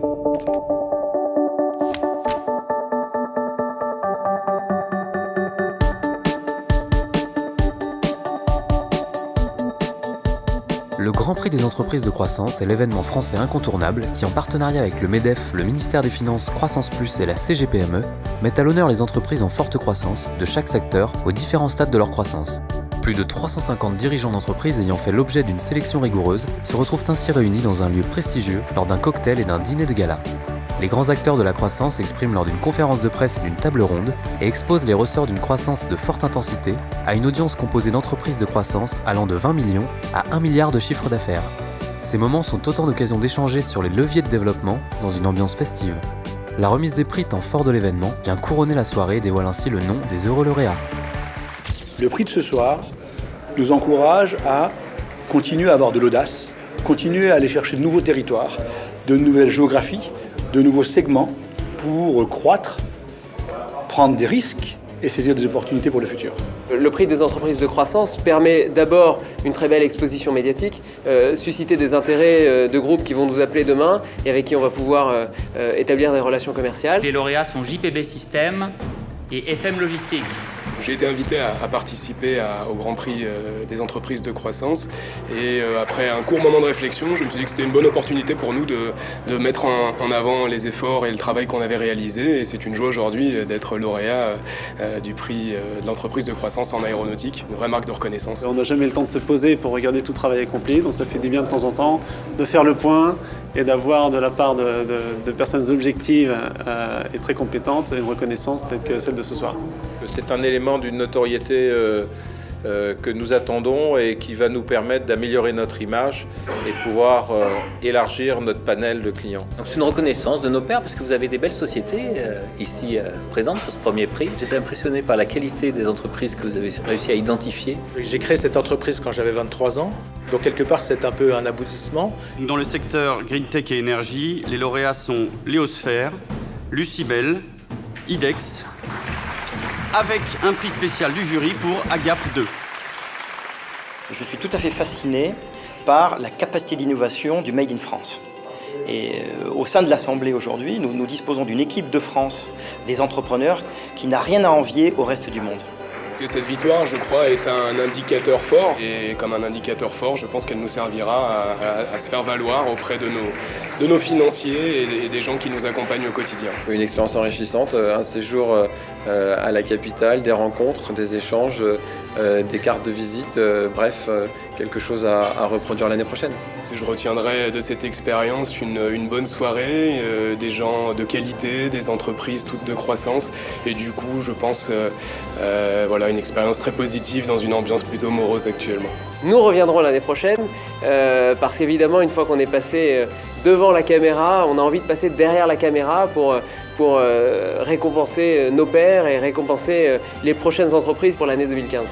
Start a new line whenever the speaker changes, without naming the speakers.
Le Grand Prix des entreprises de croissance est l'événement français incontournable qui, en partenariat avec le MEDEF, le ministère des Finances, Croissance Plus et la CGPME, met à l'honneur les entreprises en forte croissance de chaque secteur aux différents stades de leur croissance. Plus de 350 dirigeants d'entreprises ayant fait l'objet d'une sélection rigoureuse se retrouvent ainsi réunis dans un lieu prestigieux lors d'un cocktail et d'un dîner de gala. Les grands acteurs de la croissance s'expriment lors d'une conférence de presse et d'une table ronde et exposent les ressorts d'une croissance de forte intensité à une audience composée d'entreprises de croissance allant de 20 millions à 1 milliard de chiffre d'affaires. Ces moments sont autant d'occasions d'échanger sur les leviers de développement dans une ambiance festive. La remise des prix, temps fort de l'événement, vient couronner la soirée et dévoile ainsi le nom des heureux lauréats.
Le prix de ce soir nous encourage à continuer à avoir de l'audace, continuer à aller chercher de nouveaux territoires, de nouvelles géographies, de nouveaux segments pour croître, prendre des risques et saisir des opportunités pour le futur.
Le prix des entreprises de croissance permet d'abord une très belle exposition médiatique, susciter des intérêts de groupes qui vont nous appeler demain et avec qui on va pouvoir établir des relations commerciales.
Les lauréats sont JPB System et FM Logistique.
J'ai été invité à participer au Grand Prix des entreprises de croissance et après un court moment de réflexion, je me suis dit que c'était une bonne opportunité pour nous de mettre en avant les efforts et le travail qu'on avait réalisé, et c'est une joie aujourd'hui d'être lauréat du prix de l'entreprise de croissance en aéronautique, une vraie marque de reconnaissance.
On n'a jamais le temps de se poser pour regarder tout le travail accompli, donc ça fait du bien de temps en temps de faire le point et d'avoir de la part de personnes objectives et très compétentes une reconnaissance telle que celle de ce soir.
C'est un élément d'une notoriété que nous attendons et qui va nous permettre d'améliorer notre image et pouvoir élargir notre panel de clients.
C'est une reconnaissance de nos pairs parce que vous avez des belles sociétés ici présentes pour ce premier prix. J'étais impressionné par la qualité des entreprises que vous avez réussi à identifier.
J'ai créé cette entreprise quand j'avais 23 ans, donc quelque part c'est un peu un aboutissement.
Dans le secteur Green Tech et énergie, les lauréats sont Léosphère, Lucibel, IDEX, avec un prix spécial du jury pour Agap 2.
Je suis tout à fait fasciné par la capacité d'innovation du Made in France. Et au sein de l'Assemblée aujourd'hui, nous disposons d'une équipe de France, des entrepreneurs, qui n'a rien à envier au reste du monde.
Cette victoire, je crois, est un indicateur fort. Et comme un indicateur fort, je pense qu'elle nous servira à se faire valoir auprès de nos financiers et des gens qui nous accompagnent au quotidien.
Une expérience enrichissante, un séjour à la capitale, des rencontres, des échanges, des cartes de visite, bref, quelque chose à reproduire l'année prochaine.
Je retiendrai de cette expérience une bonne soirée, des gens de qualité, des entreprises toutes de croissance. Et du coup, je pense voilà, une expérience très positive dans une ambiance plutôt morose actuellement.
Nous reviendrons l'année prochaine parce qu'évidemment, une fois qu'on est passé devant la caméra, on a envie de passer derrière la caméra pour récompenser nos pairs et récompenser les prochaines entreprises pour l'année 2015.